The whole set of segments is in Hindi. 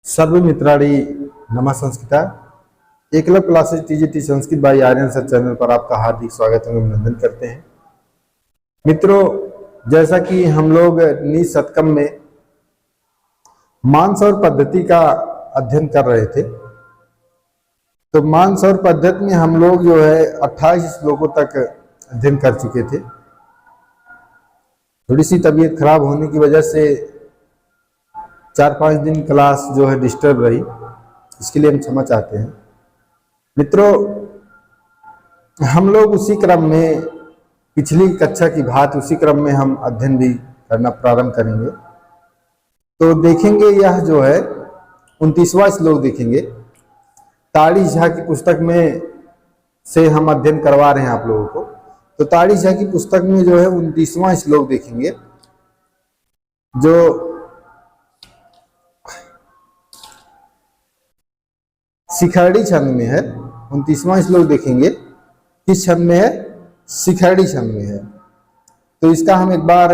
सर्व मित्राणी नमा संस्कृता Eklavya classes TGT Sanskrit by Aryan sir channel पर आपका हार्दिक स्वागत एवं अभिनंदन करते हैं। मित्रों, जैसा कि हम लोग नी शतकम में मानसौर पद्धति का अध्ययन कर रहे थे, तो मानसौर पद्धति में हम लोग जो है 28 श्लोकों तक अध्ययन कर चुके थे। थोड़ी सी तबीयत खराब होने की वजह से 4-5 दिन क्लास जो है डिस्टर्ब रही, इसके लिए हम क्षमा चाहते हैं। मित्रों, हम लोग उसी क्रम में पिछली कक्षा की भांति उसी क्रम में हम अध्ययन भी करना प्रारंभ करेंगे। तो देखेंगे यह जो है 29वां श्लोक देखेंगे। ताड़ी झा की पुस्तक में से हम अध्ययन करवा रहे हैं आप लोगों को। तो ताड़ी झा की पुस्तक में जो है 29वां श्लोक देखेंगे, जो शिखरड़ी छंद में है। 29वां श्लोक देखेंगे, किस छंद में है? शिखरड़ी छंद में है। तो इसका हम एक बार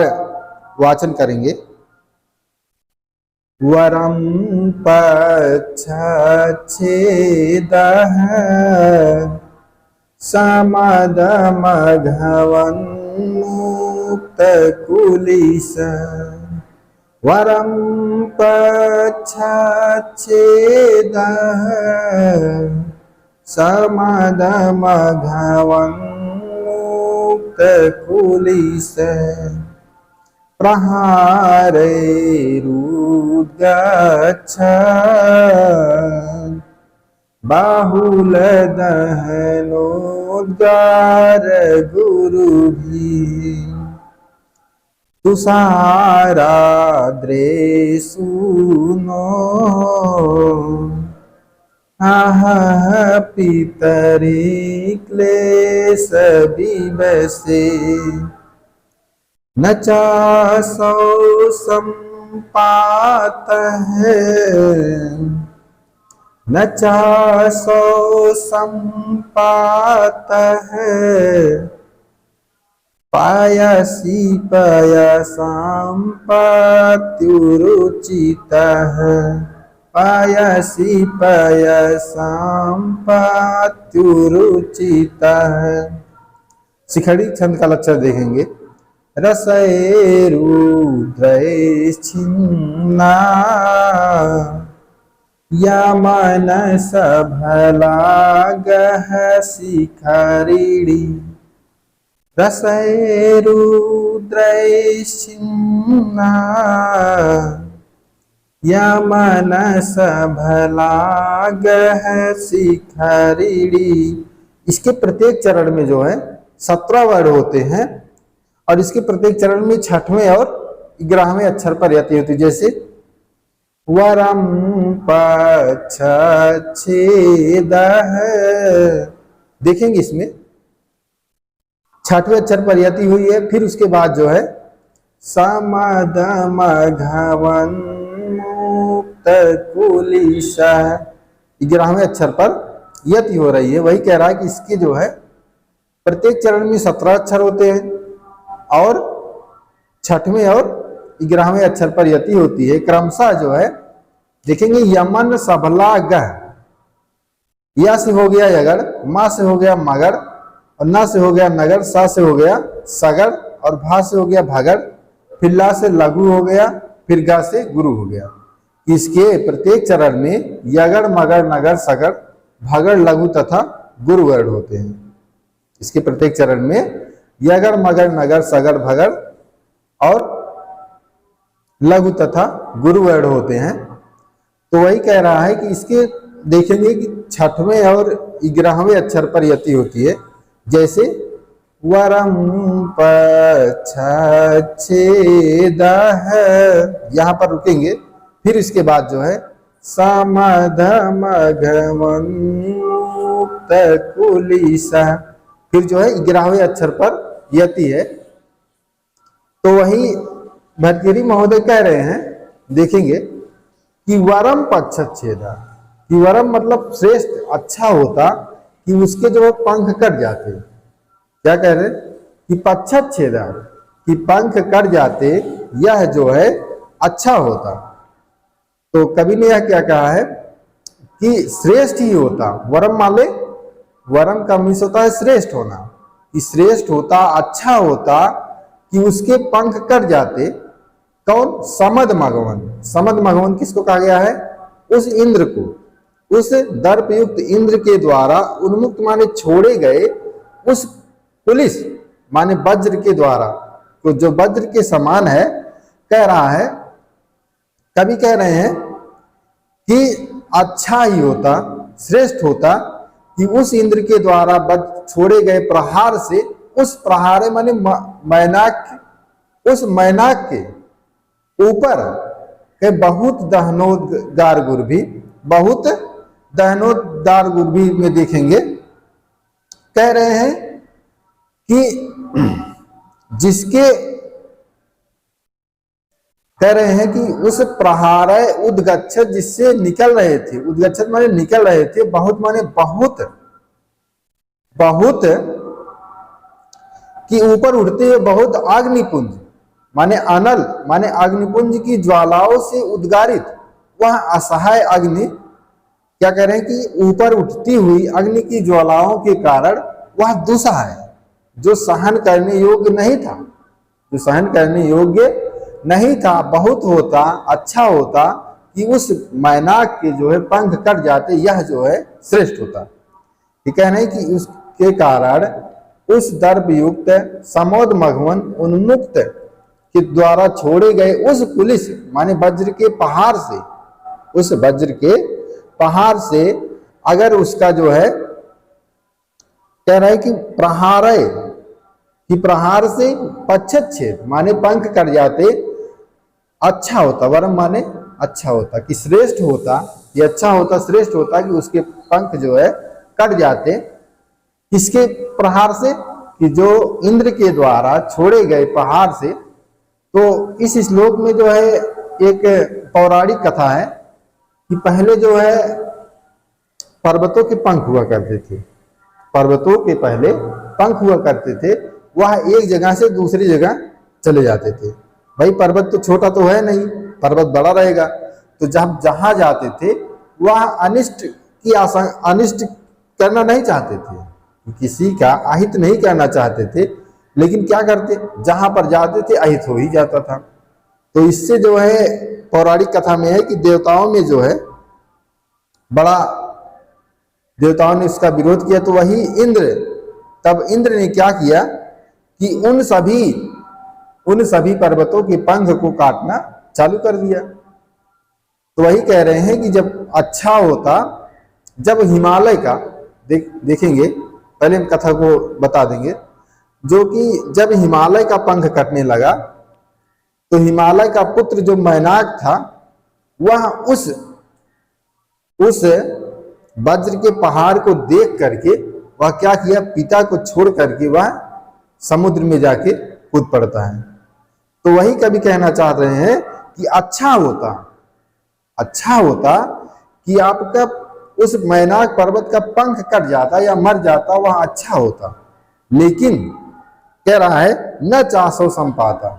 वाचन करेंगे। वरम पच्छेदः समदमघवन्मुक्तकुलिसा वरम पच्छेदः समदमघवन्मुक्तकुलिसा प्रहारैरुद्गच्छन् बाहुलदहनोद्गार गुरुभिः तुषाराद्रेषु नो पितरि क्लेशविवशे न चासौ सम्पातः न चासौ सम्पातः पायसी पायसां पात्युरुचितः पायसी पायसां पात्युरुचितः। शिखरड़ी छंद का लक्षण देखेंगे। रसैरुद्रैश्छिन्ना यमनसफलागः शिखरिणी रसैरुद्रैश्छिन्ना यमनसफलागः शिखरिणी। इसके प्रत्येक चरण में जो है 17 वर्ण होते हैं और इसके प्रत्येक चरण में 6वें और 11वें अक्षर पर यति होती है। जैसे वरम पच्छेदः, देखेंगे इसमें 6वें अक्षर पर यति हुई है। फिर उसके बाद जो है समदमघवन्मुक्तकुलिसा 11वें अक्षर पर यति हो रही है। वही कह रहा है कि इसके जो है प्रत्येक चरण में 17 अक्षर होते हैं और 6वें और 11वें अक्षर पर यति होती है। क्रमशः जो है देखेंगे यमन सबला गह, या से हो गया यगड़, मा से हो गया मगड़, और ना से हो गया नगर, सा से हो गया सगड़, और भा से हो गया भगड़, फिर ला से लघु हो गया, फिर गा से गुरु हो गया। इसके प्रत्येक चरण में यगड़ मगड़ नगर सगड़ भगड़ लघु तथा गुरु वर्ण होते हैं। इसके प्रत्येक चरण में यगड़ मगड़ नगर सगड़ भगड़ और लघु तथा गुरु वर्ण होते हैं। तो वही कह रहा है कि इसके देखेंगे कि 6वें और 11वें अक्षर पर यति होती है। जैसे वरम पच्छेदः, यहाँ पर रुकेंगे। फिर इसके बाद जो है समदमघवन्मुक्तकुलिसा, फिर जो है 11वें अक्षर पर यति है। तो वही भर्तृहरि महोदय कह रहे हैं, देखेंगे कि वरम पच्छेदा, कि वरम मतलब श्रेष्ठ अच्छा होता कि उसके जो पंख कट जाते। क्या कह रहे? कि पच्छेदा, कि पंख कट जाते, यह जो है अच्छा होता। तो कवि ने यह क्या कहा है कि श्रेष्ठ ही होता, वरम माले, वरम का मीन्स होता है श्रेष्ठ होना, कि श्रेष्ठ होता, अच्छा होता कि उसके पंख कट जाते। कौन? समद मघवन। समद मघवन किसको कहा गया है? उस इंद्र को, उस दर्पयुक्त इंद्र के द्वारा उन्मुक्त माने छोड़े गए उस पुलिस माने वज्र के द्वारा, तो जो वज्र के समान है, कह रहा है, कवि कह रहे हैं कि अच्छा ही होता, श्रेष्ठ होता कि उस इंद्र के द्वारा छोड़े गए प्रहार से, उस प्रहार माने मैनाक, उस मैनाक के ऊपर के बहुत दहनोद्गार गुरभी, बहुत दहनोद्गार गुरभी में देखेंगे, कह रहे हैं कि जिसके, कह रहे हैं कि उस प्रहार उद्गच्छत जिससे निकल रहे थे, उद्गच्छत माने निकल रहे थे, बहुत माने बहुत, बहुत कि ऊपर उठते हुए बहुत अग्निपुंज माने अनल माने अग्निपुंज की ज्वालाओं से उद्गारित वह असहाय अग्नि, क्या कह रहे हैं कि ऊपर उठती हुई अग्नि की ज्वालाओं के कारण वह दुस्सहाय, जो सहन करने योग्य नहीं था, जो सहन करने योग्य नहीं था, बहुत होता, अच्छा होता कि उस मैनाक के जो है पंख कट जाते, यह जो है श्रेष्ठ होता। ये कह रहे हैं कि उसके कारण उस दर्पयुक्त समोद मघवन उन्मुक्त के द्वारा छोड़े गए उस पुलिस माने वज्र के पहाड़ से, उस वज्र के पहाड़ से अगर उसका जो है, कह रहा है कि प्रहार कि प्रहार से पश्चच्छेद माने पंख कट जाते, अच्छा होता, वरम माने अच्छा होता, कि श्रेष्ठ होता, ये अच्छा होता, श्रेष्ठ होता कि उसके पंख जो है कट जाते, किसके प्रहार से? कि जो इंद्र के द्वारा छोड़े गए प्रहार से। तो इस श्लोक में जो है एक पौराणिक कथा है कि पहले जो है पर्वतों के पंख हुआ करते थे, पर्वतों के पहले पंख हुआ करते थे, वह एक जगह से दूसरी जगह चले जाते थे। भाई पर्वत तो छोटा तो है नहीं, पर्वत बड़ा रहेगा, तो जब जहां जाते थे वह अनिष्ट की अनिष्ट करना नहीं चाहते थे, किसी का अहित नहीं करना चाहते थे, लेकिन क्या करते, जहां पर जाते थे अहित हो ही जाता था। तो इससे जो है पौराणिक कथा में है कि देवताओं में जो है बड़ा, देवताओं ने उसका विरोध किया, तो वही इंद्र, तब इंद्र ने क्या किया कि उन सभी पर्वतों के पंख को काटना चालू कर दिया। तो वही कह रहे हैं कि जब अच्छा होता, जब हिमालय का देखेंगे, पहले हम कथा को बता देंगे, जो कि जब हिमालय का पंख कटने लगा तो हिमालय का पुत्र जो मैनाक था वह उस वज्र के पहाड़ को देख करके वह क्या किया, पिता को छोड़ करके वह समुद्र में जाके कूद पड़ता है। तो वही कभी कहना चाह रहे हैं कि अच्छा होता कि आपका उस मैनाक पर्वत का पंख कट जाता या मर जाता, वह अच्छा होता, लेकिन कह रहा है न चासो संपाता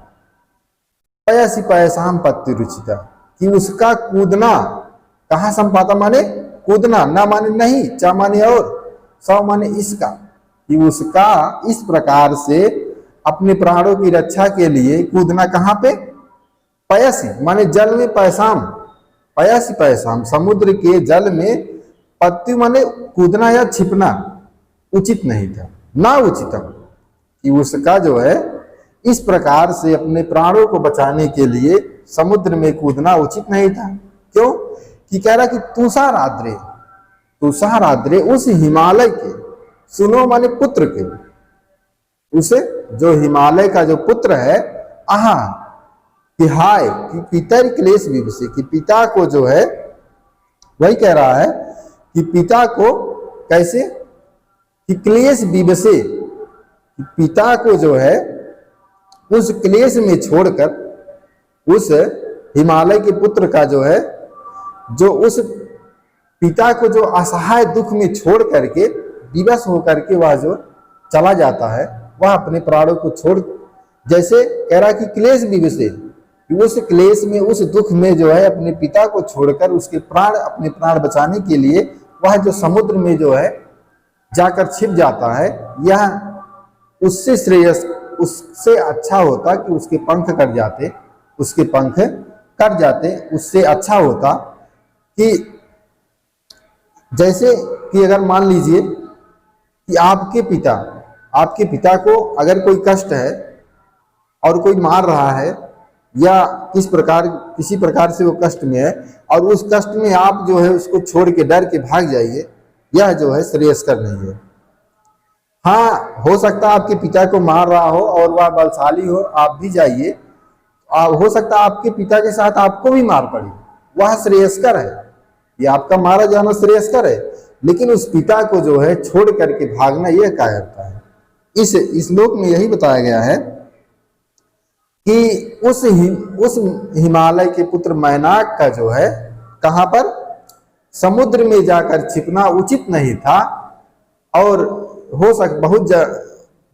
पयसी पयसाम पत्ति रुचिता, कि उसका कूदना, कहाँ संपाता माने कूदना, ना माने नहीं, चा माने और, सौ माने इसका, कि उसका इस प्रकार से अपने प्राणों की रक्षा के लिए कूदना कहाँ पे, पयसी माने जल में, पैसाम पयसी पैसाम समुद्र के जल में, पत्ति माने कूदना या छिपना उचित नहीं था, ना उचितम, कि उसका जो है इस प्रकार से अपने प्राणों को बचाने के लिए समुद्र में कूदना उचित नहीं था। क्यों? कि कह रहा कि तुषार आद्रे उस हिमालय के, सुनो माने पुत्र के, उसे जो हिमालय का जो पुत्र है, आहा कि हाय कि पितर क्लेश विवसे, कि पिता को जो है, वही कह रहा है कि पिता को कैसे, कि क्लेश विवसे, पिता को जो है उस क्लेश में छोड़कर उस हिमालय के पुत्र का जो है, जो उस पिता को जो असहाय दुख में छोड़ करके विवश होकर के वह जो चला जाता है, वह अपने प्राणों को छोड़, जैसे कह रहा कि क्लेश विवसे, कि उस क्लेश में, उस दुख में जो है अपने पिता को छोड़कर उसके प्राण, अपने प्राण बचाने के लिए वह जो समुद्र में जो है जाकर छिप जाता है, यह उससे श्रेयस, उससे अच्छा होता कि उसके पंख कट जाते, उसके पंख कट जाते। उससे अच्छा होता कि जैसे कि अगर मान लीजिए कि आपके पिता को अगर कोई कष्ट है और कोई मार रहा है या किसी प्रकार से वो कष्ट में है, और उस कष्ट में आप जो है उसको छोड़ के डर के भाग जाइए, यह जो है श्रेयस्कर नहीं है। हाँ, हो सकता है आपके पिता को मार रहा हो और वह बलशाली हो, आप भी जाइए, हो सकता है आपके पिता के साथ आपको भी मार पड़ी, वह श्रेयस्कर है, ये आपका मारा जाना श्रेयस्कर है। लेकिन उस पिता को जो है छोड़ करके भागना, यह कायरता है। इस श्लोक में यही बताया गया है कि उस हिमालय के पुत्र मैनाक का जो है कहां पर, समुद्र में जाकर छिपना उचित नहीं था, और हो बहुत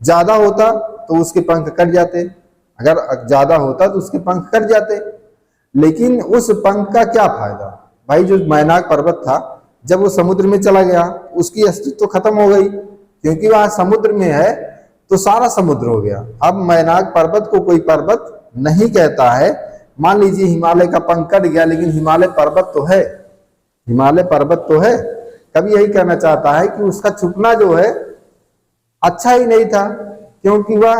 ज्यादा होता तो उसके पंख कट जाते, अगर ज्यादा होता तो उसके पंख कट जाते। लेकिन उस पंख का क्या फायदा भाई, जो मैनाक पर्वत था जब वो समुद्र में चला गया उसकी अस्तित्व तो खत्म हो गई, क्योंकि वह समुद्र में है तो सारा समुद्र हो गया। अब मैनाक पर्वत को कोई पर्वत नहीं कहता है। मान लीजिए हिमालय का पंख कट गया, लेकिन हिमालय पर्वत तो है, हिमालय पर्वत तो है। कभी यही कहना चाहता है कि उसका छुपना जो है अच्छा ही नहीं था, क्योंकि वह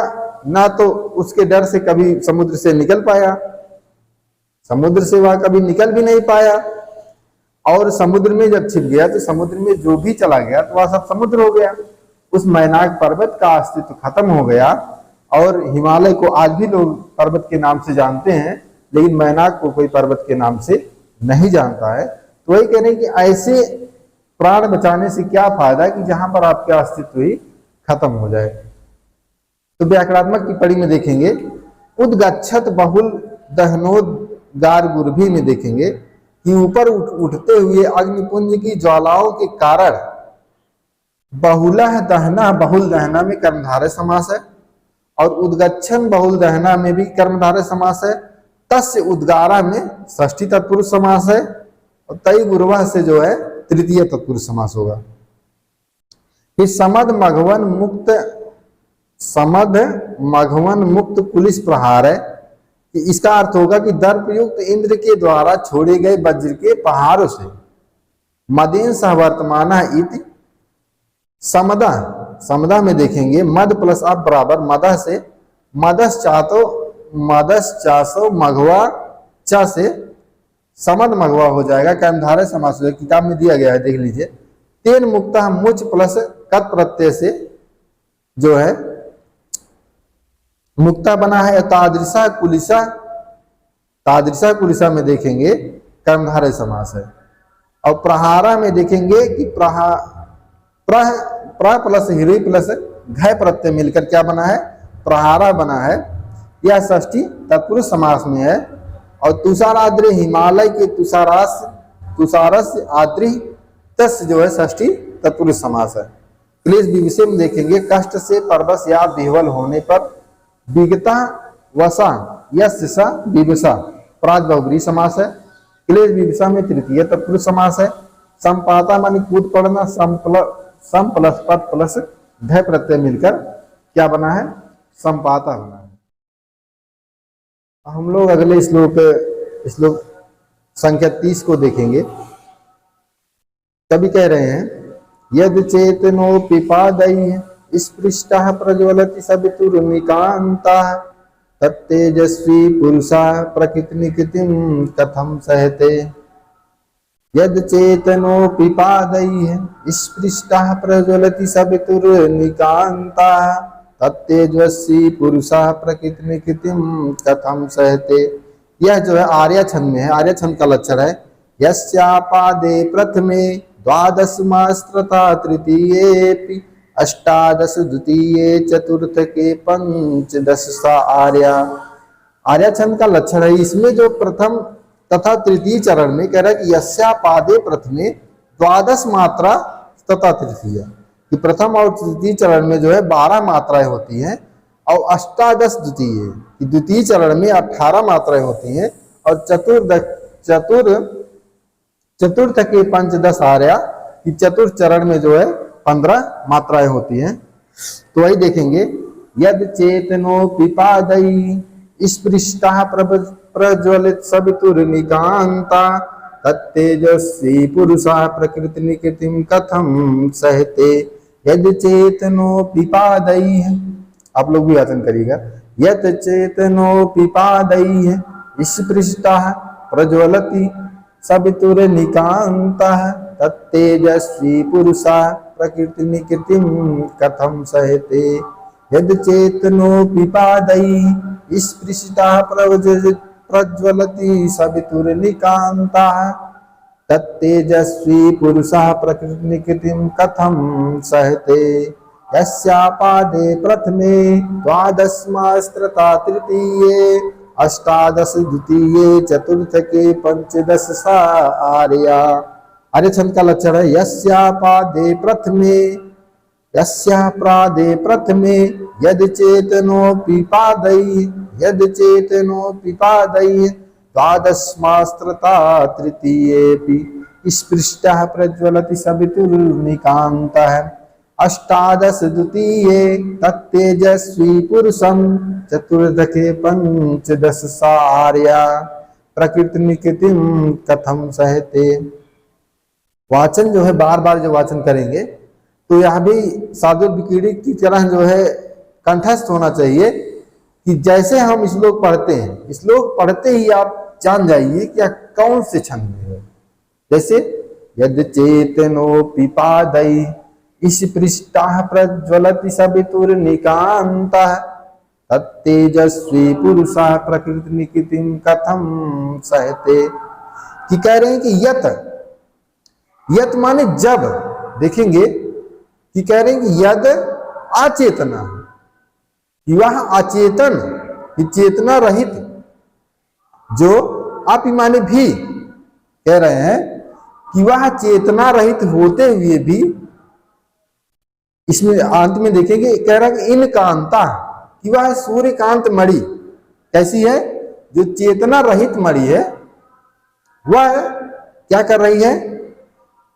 ना तो उसके डर से कभी समुद्र से निकल पाया, समुद्र से वह कभी निकल भी नहीं पाया, और समुद्र में जब छिप गया तो समुद्र में जो भी चला गया तो वह सब समुद्र हो गया। उस मैनाक पर्वत का अस्तित्व खत्म हो गया, और हिमालय को आज भी लोग पर्वत के नाम से जानते हैं, लेकिन मैनाक को कोई पर्वत के नाम से नहीं जानता है। तो वही कह रहे हैं कि ऐसे प्राण बचाने से क्या फायदा कि जहां पर आपका अस्तित्व ही खत्म हो जाए। तो व्याकरणात्मक टिप्पणी में देखेंगे, उद्गच्छत बहुल दहनोद्गार गुरभी में देखेंगे कि ऊपर उठते हुए अग्निपुंज की ज्वालाओं के कारण बहुलह दहना, बहुल दहना में कर्मधारय समास है, और उद्गच्छन बहुल दहना में भी कर्मधारय समास है। तस्य उद्गारा में षष्ठी तत्पुरुष समास है, और तय गुरुवा से जो है तृतीय तत्पुरुष समास होगा। फिर समद मघवन मुक्त पुलिस प्रहार है, कि इसका अर्थ होगा कि दर्पयुक्त इंद्र के द्वारा छोड़े गए वज्र के पहाड़ों से। मदेन सह वर्तमान इति समदा, समदा में देखेंगे मद प्लस अब बराबर मदह से, मदस चासो मघवा चा से समद मघवा हो जाएगा, कर्मधारय समास हो जाएगा। किताब में दिया गया है, देख लीजिए। तेन मुक्ता मुच प्लस कत प्रत्यय से जो है मुक्ता बना है। तादृशा कुलिसा, तादृशा कुलिसा में देखेंगे कर्मधारय समास है। और प्रहारा में देखेंगे कि प्र प्लस हिरी प्लस घय प्रत्यय मिलकर क्या बना है, प्रहारा बना है। यह षष्ठी तत्पुरुष समास में है। और तुषाराद्रि, हिमालय के तुषारस आद्रि तस् जो है षष्ठी तत्पुरुष समास है। क्लेश विषय में देखेंगे, कष्ट से परवश या विह्वल होने पर विगता वसा यसा विवसा प्राज बहुब्री समास है। क्लेश विवसा में तृतीय तत्पुरुष समास है। संपाता मानी कूद पड़ना, सम प्लस पद प्लस ध प्रत्यय मिलकर क्या बना है, संपाता बना है। हम लोग अगले श्लोक संख्या 30 को देखेंगे। कभी कह रहे हैं, यद चेतनो पिपादई स्पृष्टः प्रज्वलति सवितुर्निकान्तः तत्तेजस्वी पुरुषा प्रकृतिनिकृतिं कथं सहते। यद चेतनो पिपादई स्पृष्टः प्रज्वलति सवितुर्निकान्तः तत्तेजस्वी पुरुषा प्रकृतिनिकृतिं कथं सहते। यह जो है आर्य छंद में है, आर्य छंद का लक्षण है। यस्यापादे प्रथमे द्वादशमास्त्रता तृतीये अष्टादश द्वितीये चतुर्थ के पंचदश सा आर्या। आर्य छंद का लक्षण है। इसमें जो प्रथम तथा तृतीय चरण में कह रहा है कि यस्यापादे प्रथमे द्वादश मात्रा तथा तृतीय, कि प्रथम और तृतीय चरण में जो है 12 मात्राएं होती हैं, और अष्टादश द्वितीय, कि द्वितीय चरण में 18 मात्राएं होती हैं, और चतुर्थ के पंचदश आर्या, कि चतुर्थ चरण में जो है 15 मात्राएं होती हैं। तो वही देखेंगे, यद चेतनो पिपादई स्पृष्टा प्रज्वलित सवितुर्निकांता तत्तेजस्वी पुरुषा प्रकृति निकृतिम कथम सहते। यद चेतनो पिपादई, आप लोग भी वाचन करिएगा, यद चेतनो पिपादई स्पृष्टा प्रज्वलति सवितुर्निकांता तत्तेजस्वी पुरुषा प्रकृति निकृतिम कथम सहते। यद चेतनो पिपादई स्पृष्टा प्रज्वलति सवितुर्निकांता तत्तेजस्वी पुरुषः प्रकृति निकृतिम कथम सहते। यस्यापादे प्रथमे द्वादशमास्त्रता तृतीये अष्टादश द्वितीये चतुर्थके पंचदश सा आर्या। आर्य छंद का लक्षण है यस्यापादे प्रथमे यद चेतनो पिपादई द्वादशमास्त्रता तृतीयेऽपि स्पृष्टः प्रज्वलति सवितुर्निकान्तः अष्टादश द्वितीये तत्तेजस्वी पुरुषं चतुर्थके पंचदश सा आर्या प्रकृति निकृतिम कथम सहते। वाचन जो है बार बार जो वाचन करेंगे तो यह भी साधु विकीर्ण की तरह जो है कंठस्थ होना चाहिए, कि जैसे हम श्लोक पढ़ते हैं, श्लोक पढ़ते ही आप जान जाइए कि कौन से छंद में है। जैसे यद चेतनो पिपादई स्पृष्टा प्रज्वलति सवितुर्निकांतः तत्तेजस्वी पुरुषः प्रकृति निकृतिम कथम सहते। कि कह रहे हैं कि यत माने जब, देखेंगे कि कह रहे हैं कि यद अचेतना, वह अचेतन, चेतना रहित, जो आप माने भी कह रहे हैं कि वह चेतना रहित होते हुए भी, इसमें अंत में देखेंगे कह रहा है कि इन कांता, कि वह सूर्यकांत मणि कैसी है, जो चेतना रहित मणि है, वह क्या कर रही है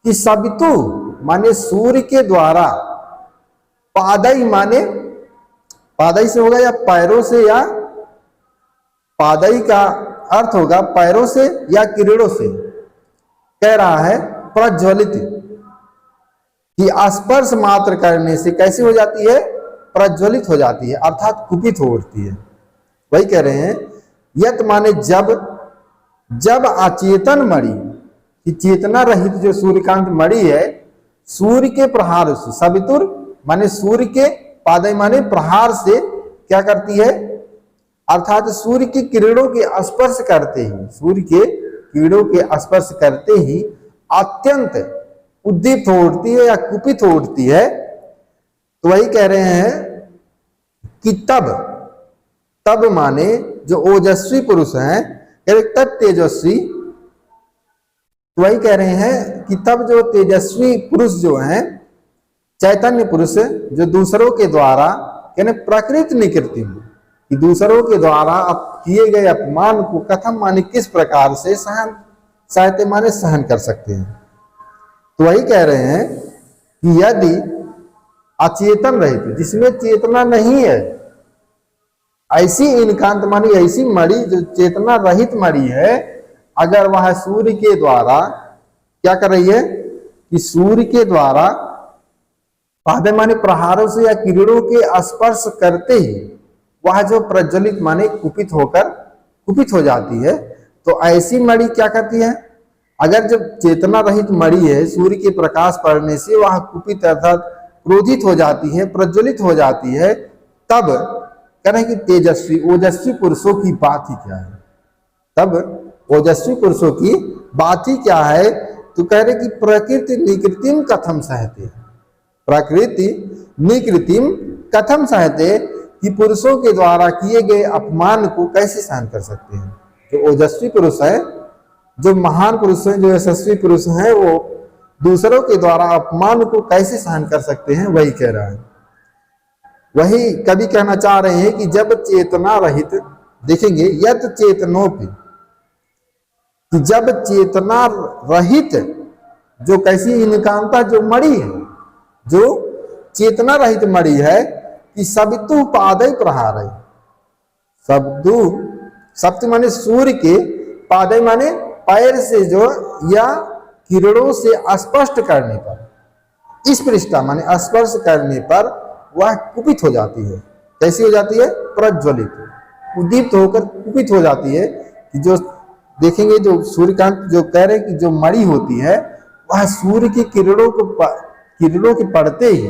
कि सवितु माने सूर्य के द्वारा, पादई माने पादई से होगा या पैरों से, या पादई का अर्थ होगा पैरों से या किरणों से, कह रहा है प्रज्वलित, कि स्पर्श मात्र करने से कैसी हो जाती है, प्रज्वलित हो जाती है, अर्थात कुपित हो उठती है। वही कह रहे हैं यत माने जब अचेतन मणि, कि चेतना रहित जो सूर्यकांत मणि है, सूर्य के प्रहार से, सवितुर माने सूर्य के, पादय माने प्रहार से क्या करती है, अर्थात सूर्य की किरणों के स्पर्श करते ही, सूर्य के किरणों के स्पर्श करते ही अत्यंत उद्दीप्त हो उठती है या कुपित हो उठती है। तो वही कह रहे हैं कि तब माने जो ओजस्वी पुरुष हैं, तब तेजस्वी, तो वही कह रहे हैं कि तब जो तेजस्वी पुरुष जो हैं, चैतन्य पुरुष, जो दूसरों के द्वारा यानी प्रकृति निकृति, कि दूसरों के द्वारा किए गए अपमान को कथम माने किस प्रकार से सहते माने सहन कर सकते हैं। तो वही कह रहे हैं कि यदि अचेतन रहित, जिसमें चेतना नहीं है, ऐसी इनकांत मानी, ऐसी मणि जो चेतना रहित मणि है, अगर वह सूर्य के द्वारा क्या कर रही है कि सूर्य के द्वारा पादे माने प्रहारों से या किरणों के स्पर्श करते ही वह जो प्रज्वलित माने कुपित हो जाती है। तो ऐसी मणि क्या करती है, अगर जब चेतना रहित मणि है, सूर्य के प्रकाश पड़ने से वह कुपित अर्थात क्रोधित हो जाती है, प्रज्वलित हो जाती है, तब कह रहे हैं कि तेजस्वी ओजस्वी पुरुषों की बात ही क्या है, तब ओजस्वी पुरुषों की बात ही क्या है। तो कह रहे कि प्रकृति निकृतिम कथम सहते, प्रकृति निकृतिम कथम सहते, कि पुरुषों के द्वारा किए गए अपमान को कैसे सहन कर सकते हैं। जो ओजस्वी पुरुष है, जो महान पुरुष हैं, जो यशस्वी पुरुष हैं, वो दूसरों के द्वारा अपमान को कैसे सहन कर सकते हैं, वही कह रहा है। वही कवि कहना चाह रहे हैं कि जब चेतना रहित, देखेंगे यत चेतनोपि, कि जब चेतना रहित जो कैसी इनकांता जो मणि है, जो चेतना रहित मणि है, कि सबितु पादय प्रहार है, शब्दु सप्त माने सूर्य के, पादय माने पैर से जो, या किरणों से स्पष्ट करने पर, इस पृष्ठा माने स्पर्श करने पर वह कुपित हो जाती है। कैसी हो जाती है? प्रज्वलित, उद्दीप्त होकर कुपित हो जाती है। कि जो देखेंगे जो सूर्यकांत जो कह रहे हैं कि जो मणि होती है वह सूर्य की किरणों के पड़ते ही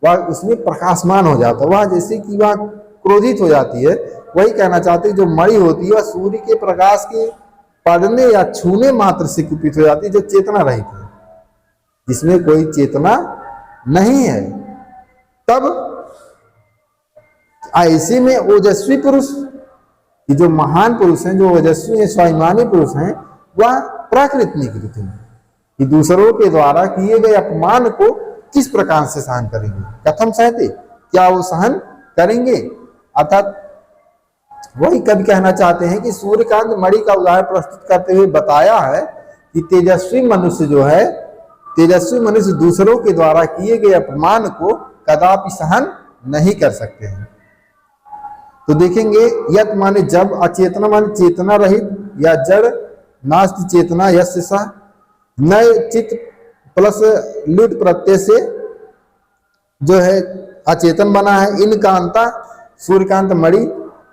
वह उसमें प्रकाशमान हो जाता है, वह जैसे कि वह क्रोधित हो जाती है। वही कहना चाहते हैं जो मणि होती है वह सूर्य के प्रकाश के पड़ने या छूने मात्र से कुपित हो जाती है, जो चेतना रहित है, जिसमें कोई चेतना नहीं है। तब ऐसे में ओजस्वी पुरुष, कि जो महान पुरुष हैं, जो ओजस्वी हैं, स्वाभिमानी पुरुष हैं, वह प्राकृत निकृत हैं, कि दूसरों के द्वारा किए गए अपमान को किस प्रकार से सहन करेंगे। कथम सहते, क्या वो सहन करेंगे? अर्थात वही कवि कहना चाहते हैं कि सूर्यकांत मणि का उदाहरण प्रस्तुत करते हुए बताया है कि तेजस्वी मनुष्य जो है, तेजस्वी मनुष्य दूसरों के द्वारा किए गए अपमान को कदापि सहन नहीं कर सकते हैं। तो देखेंगे यत माने जब, अचेतना माने चेतना रहित या जड़, नास्ति चेतना यस्य सः, नए चित्त प्लस लुट प्रत्यय से जो है अचेतन बना है। इनकांता सूर्यकांत मणि,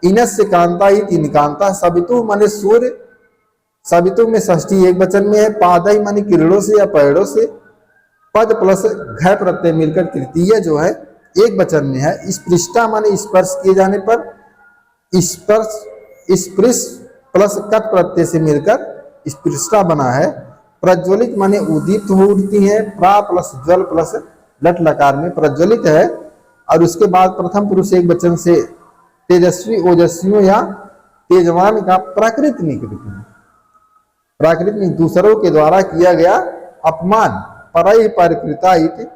इनस्य कांता इनकांता, सबितु माने सूर्य, सबितु में षष्ठी एक वचन में है, पादय माने किरणों से या पैरों से, पद प्लस घय प्रत्यय मिलकर तृतीय जो है एक वचन में है। स्पृष्टा माने स्पर्श किए जाने पर, स्पर्श स्पृश प्लस कट प्रत्यय से मिलकर स्पृष्टा बना है। प्रज्वलित माने उदित हो उठती है, प्रा प्लस ज्वल प्लस लट लकार में प्रज्वलित है। और उसके बाद प्रथम पुरुष एक वचन से तेजस्वी ओजस्वियों या तेजवान का प्राकृत निकृत, प्राकृत में दूसरों के द्वारा किया गया अपमान, पराई परकृता इत,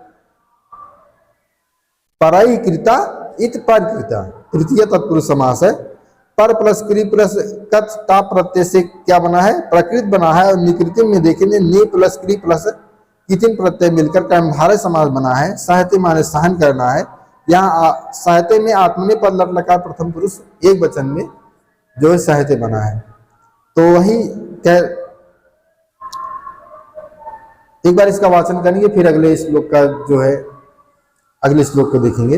पराई कृता इत परकृता, तृतीय तत्पुरुष समास है। पर प्लस क्री प्लस कथ ता प्रत्यय से क्या बना है? प्रकृत बना है। और निकृति में देखेंगे ने प्लस क्री प्लस कितिन प्रत्यय मिलकर कर्मधारय समास बना है। साहित्य माने सहन करना है। यहाँ साहित्य में आत्मने पद लट लकार प्रथम पुरुष एक वचन में जो है साहित्य बना है। तो वही एक बार इसका वाचन करेंगे, फिर अगले श्लोक का जो है अगले श्लोक को देखेंगे।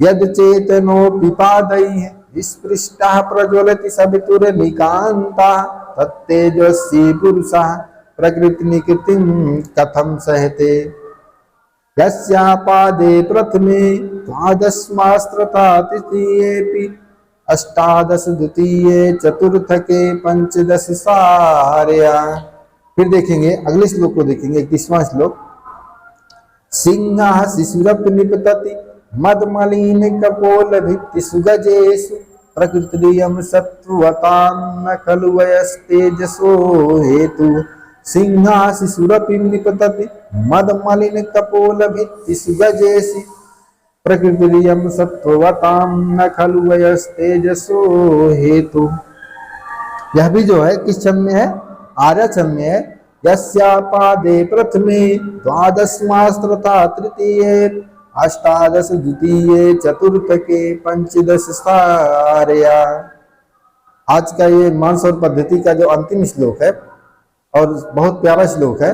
यद चेतनो पिपादय स्पृष्टा प्रज्वलति सबितुर निकांता तत्तेजस्वी पुरुषः प्रकृति निकृतिं कथम सहते। यस्यापादे प्रथमे द्वादशमास्त्रता तृतीयेऽपि अष्टादश द्वितीये चतुर्थके पंचदश सार्या। फिर देखेंगे अगले श्लोक को देखेंगे 31वां श्लोक। सिंह शिशुरपि निपतति मदमलिन कपोल भित्ति सुगजेषु प्रकृतिरियं सत्त्वतां न खलु वयस्तेजसो हेतु। सिंह शिशुरपि निपतति मदमलिन कपोल भित्ति सुगजेषु प्रकृतिरियं सत्त्वतां न खलु वयस्तेजसो हेतु। यह भी जो है किस छंद में है? आर्य छंद में है। यस्यापादे प्रथमे द्वादशमास्त्रता तृतीये अष्टादश द्वितीये चतुर्थके पंचदश सार्या। आज का ये मानस और पद्धति का जो अंतिम श्लोक है और बहुत प्यारा श्लोक है,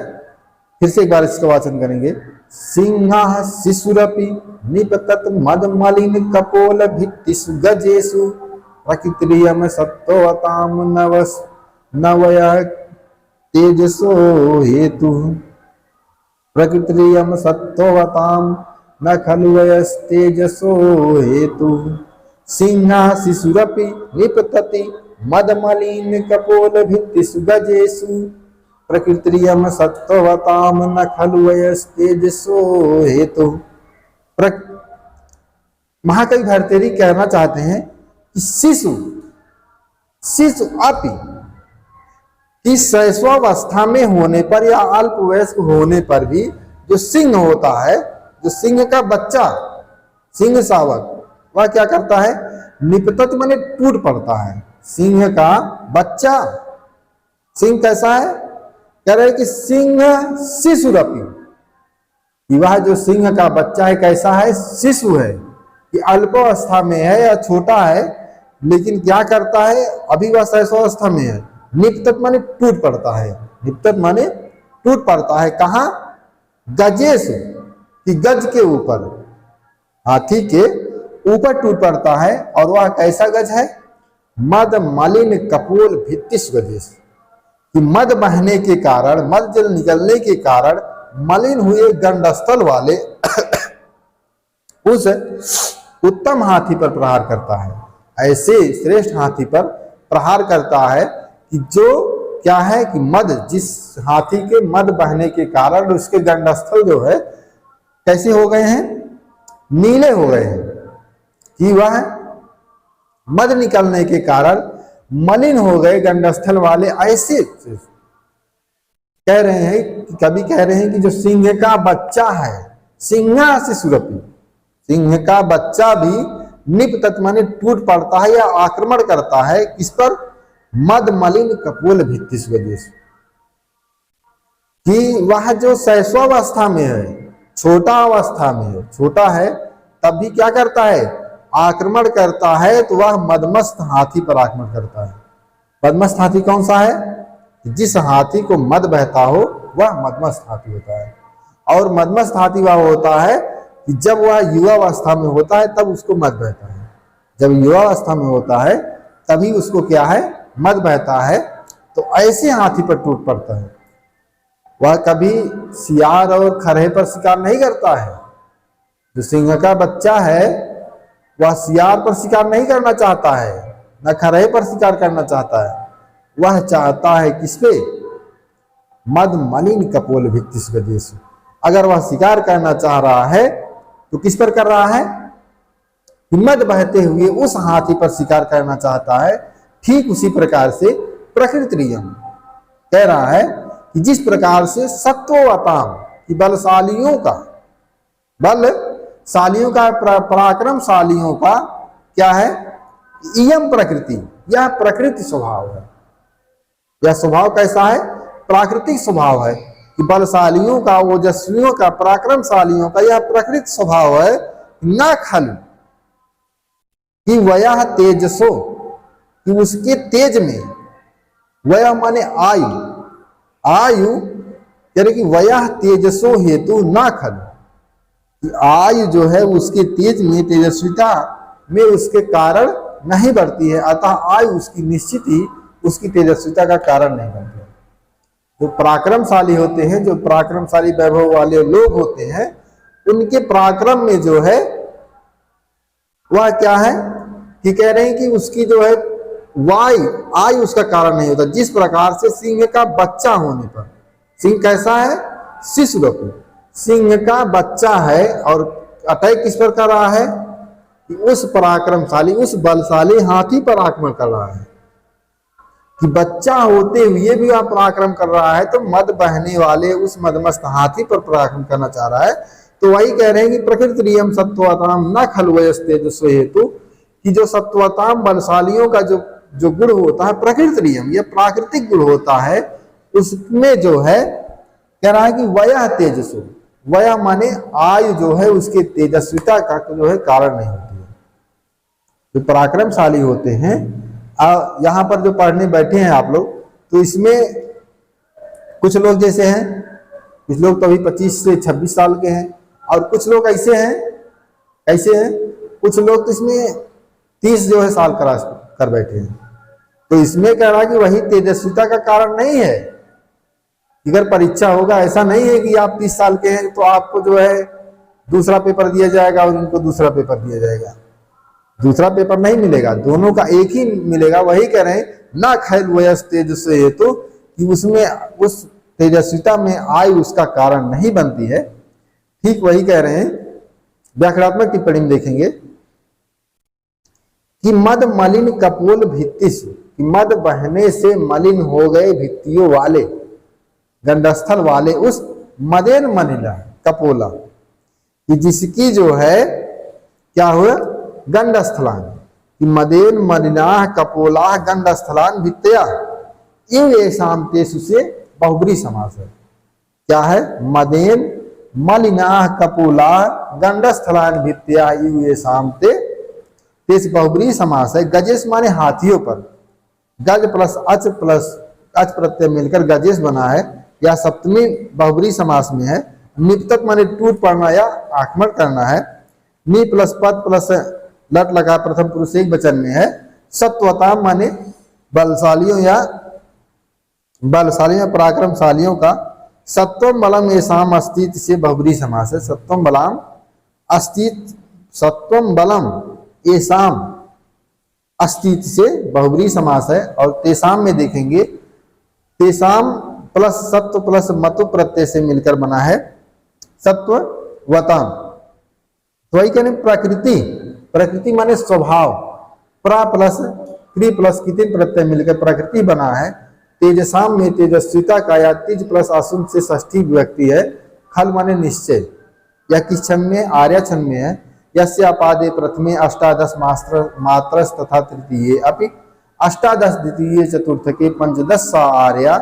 फिर से एक बार इसका वाचन करेंगे। सिंह शिशुरपि निपतत मदमलिन कपोल भित्ति सुगजेषु प्रकृतिरियं सत्त्वतां नवय तेजसो हेतु। प्रकृतिरियं सत्त्वतां न खलु वयस्तेजसो हेतु। सिंह शिशुरपि निपतति मदमलिन कपोल भित्ति सुगजेषु प्रकृतिरियं सत्त्वतां न खलु वयस्तेजसो हेतु। महाकवि भर्तृहरि कहना चाहते हैं कि शिशु अपि कि शैशवावस्था में होने पर या अल्पवयस्क होने पर भी जो सिंह होता है, जो सिंह का बच्चा सिंह शावक वह क्या करता है, निपतत माने टूट पड़ता है। सिंह का बच्चा, सिंह कैसा है, कह रहे कि सिंह शिशुरपि, कि वह जो सिंह का बच्चा है कैसा है, शिशु है, कि अल्पावस्था में है या छोटा है, लेकिन क्या करता है, अभी वह शैशवावस्था में है। निपतत माने टूट पड़ता है, निपतत माने टूट पड़ता है। कहाँ, गजेश, कि गज के ऊपर, हाथी के ऊपर टूट पड़ता है। और वह कैसा गज है, मद मलिन कपोल भित्तिस गजेश, कि मद बहने के कारण, मद जल निकलने के कारण मलिन हुए गंडस्थल वाले उस उत्तम हाथी पर प्रहार करता है। ऐसे श्रेष्ठ हाथी पर प्रहार करता है कि जो क्या है कि मद, जिस हाथी के मद बहने के कारण उसके गंडस्थल जो है कैसे हो गए हैं, नीले हो गए हैं, कि वह मद निकलने के कारण मलिन हो गए गंडस्थल वाले। ऐसे कह रहे हैं कि कभी कह रहे हैं कि जो सिंह का बच्चा है, सिंहा से सुरपी, सिंह का बच्चा भी निपतत माने टूट पड़ता है या आक्रमण करता है, किस पर, मद मलिन कपोल भित्तिस गजेश, कि वह जो शैशवावस्था में है, छोटा अवस्था में है, छोटा है, तब भी क्या करता है, आक्रमण करता है। तो वह मदमस्त हाथी पर आक्रमण करता है। मदमस्त हाथी कौन सा है, जिस हाथी को मद बहता हो वह मदमस्त हाथी होता है। और मदमस्त हाथी वह होता है कि जब वह युवावस्था में होता है तब उसको मद बहता है। जब युवावस्था में होता है तभी उसको क्या है, मद बहता है। तो ऐसे हाथी पर टूट पड़ता है। वह कभी सियार और खरहे पर शिकार नहीं करता है। जो सिंह का बच्चा है वह सियार पर शिकार नहीं करना चाहता है, न खरहे पर शिकार करना चाहता है। वह चाहता है किस पे, मद मलिन कपोल भित्तिस गजेश। अगर वह शिकार करना चाह रहा है तो किस पर कर रहा है, मद बहते हुए उस हाथी पर शिकार करना चाहता है। ठीक उसी प्रकार से प्रकृति नियम कह रहा है कि जिस प्रकार से सत्ववताम, कि बलशालियों का, बलशालियों का, पराक्रमशालियों का क्या है, इयम प्रकृति, यह प्रकृति स्वभाव है। यह स्वभाव कैसा है, प्राकृतिक स्वभाव है, कि बलशालियों का, ओजस्वियों का, पराक्रमशालियों का यह प्रकृति स्वभाव है। न खल, कि वयः तेजसो, कि उसके तेज में, वयः माने आयु, आयु कह रहे कि वयः तेजसो हेतु न खल, कि आयु जो है उसके तेज में, तेजस्विता में उसके कारण नहीं बढ़ती है। अतः आयु उसकी निश्चित ही उसकी तेजस्विता का कारण नहीं बनती है। जो पराक्रमशाली होते हैं, जो पराक्रमशाली वैभव वाले लोग होते हैं, उनके पराक्रम में जो है वह क्या है कि कह रहे हैं कि उसकी जो है आयु उसका कारण नहीं होता। जिस प्रकार से सिंह का बच्चा होने पर, सिंह कैसा है, शिशुरपि, सिंह का बच्चा है और अटैक किस पर कर रहा है, कि उस पराक्रमशाली, उस बलशाली हाथी पर आक्रमण कर रहा है। कि बच्चा होते हुए भी वह पराक्रम कर रहा है, तो मद बहने वाले उस मदमस्त हाथी पर पराक्रम करना चाह रहा है। तो वही कह रहे हैं कि प्रकृति नियम सत्वताम न खलवयस तेजस्व हेतु, कि जो सत्वताम बलशालियों का जो गुण होता है, प्रकृति नियम, यह प्राकृतिक गुण होता है, उसमें जो है कह रहा है कि वयः तेजस्व, वयः माने आयु जो है उसके तेजस्विता का जो है कारण नहीं होती है। जो पराक्रमशाली होते हैं, यहाँ पर जो पढ़ने बैठे हैं आप लोग, तो इसमें कुछ लोग जैसे हैं, कुछ लोग तो अभी 25 से 26 साल के हैं, और कुछ लोग ऐसे हैं, ऐसे हैं कुछ लोग तो इसमें 30 जो है साल कर बैठे हैं। तो इसमें कह रहा कि वही तेजस्विता का कारण नहीं है। अगर परीक्षा होगा, ऐसा नहीं है कि आप 30 साल के हैं तो आपको जो है दूसरा पेपर दिया जाएगा और उनको दूसरा पेपर दिया जाएगा, दूसरा पेपर नहीं मिलेगा, दोनों का एक ही मिलेगा। वही कह रहे हैं ना खैल वयस तेजस्व हेतु, कि उसमें उस तेजस्विता में आयु उसका कारण नहीं बनती है। ठीक वही कह रहे हैं, व्याकरणात्मक टिप्पणी में देखेंगे कि मद मलिन कपोल भित्तिस, कि मद बहने से मलिन हो गए भित्तियों वाले, गंडस्थल वाले उस मदेन मलिला कपोला, कि जिसकी जो है क्या हुआ, गंडस्थलान, कि मदेन मलिनाः कपोलाः गंडस्थलान भित्तया इव येषां तेषु से बहुब्री समास है। क्या है, मदेन मलिनाः कपोलाः गंडस्थलान भित्तया इव येषां तेष बहुब्री समास है। गजेश माने हाथियों पर, गज प्लस अच प्रत्यय मिलकर गजेश बना है, या सप्तमी बहुब्री समास में है। निपतक माने टूट पड़ना या आक्रमण करना है। नी प्लस पद प्लस लट लगा प्रथम पुरुष एक वचन में है। सत्वताम माने बलशालियों या पराक्रमशालियों का। सत्वम बलम येषाम अस्तित्व से बहुब्री समास है। सत्वम बलम येषाम अस्तित्व से बहुब्री समास है। और तेसाम में देखेंगे, तेसाम प्लस सत्व प्लस मतु प्रत्यय से मिलकर बना है सत्ववताम। तो वही कहने प्रकृति माने स्वभाव, प्रा प्लस क्री प्लस कितिन प्रत्यय मिलकर प्रकृति बना है। तेजसाम में तेजस्विता का या तिज प्लस असुम से षष्ठी विभक्ति है। खल माने निश्चय, या किस छंद में, आर्या छंद में है। यस्य अपादे प्रथमे अष्टादश मात्रस तथा तृतीये अपि अष्टादश द्वितीय चतुर्थके पंचदश सा आर्या,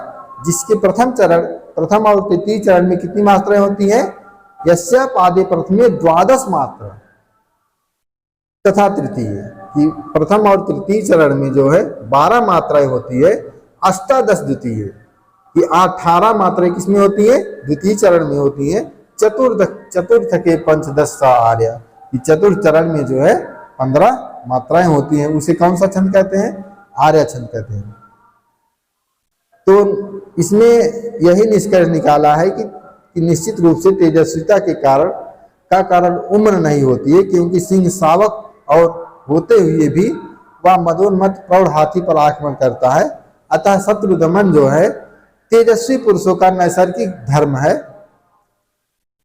जिसके प्रथम और तृतीय चरण में कितनी मात्राएं होती हैं, यस्य पादे प्रथमे द्वादश मात्रा तथा तृतीय, कि प्रथम और तृतीय चरण में जो है 12 मात्राएं होती है। अष्टादश द्वितीय कि 18 मात्राएं किसमें होती है, द्वितीय चरण में होती है। चतुर्थ के पंचदश सा आर्या, कि चतुर्थ चरण में जो है 15 मात्राएं होती हैं। उसे कौन सा छंद कहते हैं, आर्या छंद कहते हैं। तो इसमें यही निष्कर्ष निकाला है कि निश्चित रूप से तेजस्विता के कारण उम्र नहीं होती है, क्योंकि सिंह शावक और होते हुए भी वह मदोन्मत्त प्रौढ़ हाथी पर आक्रमण करता है। अतः शत्रु दमन जो है तेजस्वी पुरुषों का नैसर्गिक धर्म है,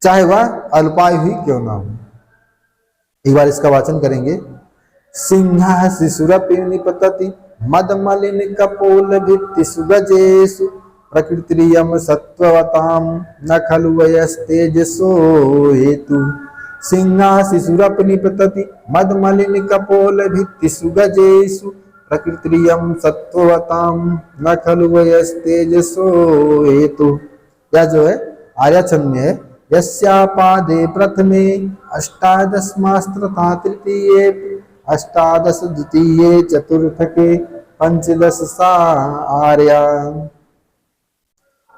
चाहे वह अल्पायु ही क्यों ना हो। एक बार इसका वाचन करेंगे। सिंह शिशुरपि निपतति मदमलिन कपोल भित्ति सुगजेषु प्रकृतिरियं सत्ववतां न खलु वयस्तेजसो हेतु। सिंह शिशुरपि निपतति मदमलिन कपोल भित्ति सुगजेषु प्रकृतिरियं सत्ववतां न खलु वयस्तेजसो हेतु। यह जो है आर्या छंद में है। यस्यापादे प्रथमे अष्टादशमास्त्रता तृतीये अष्टादश द्वितीये चतुर्थके पंचदश सा आर्या।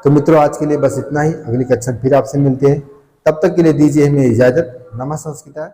तो मित्रों, आज के लिए बस इतना ही। अगली कक्षा फिर आपसे मिलते हैं, तब तक के लिए दीजिए हमें इजाजत। नमः संस्कृता।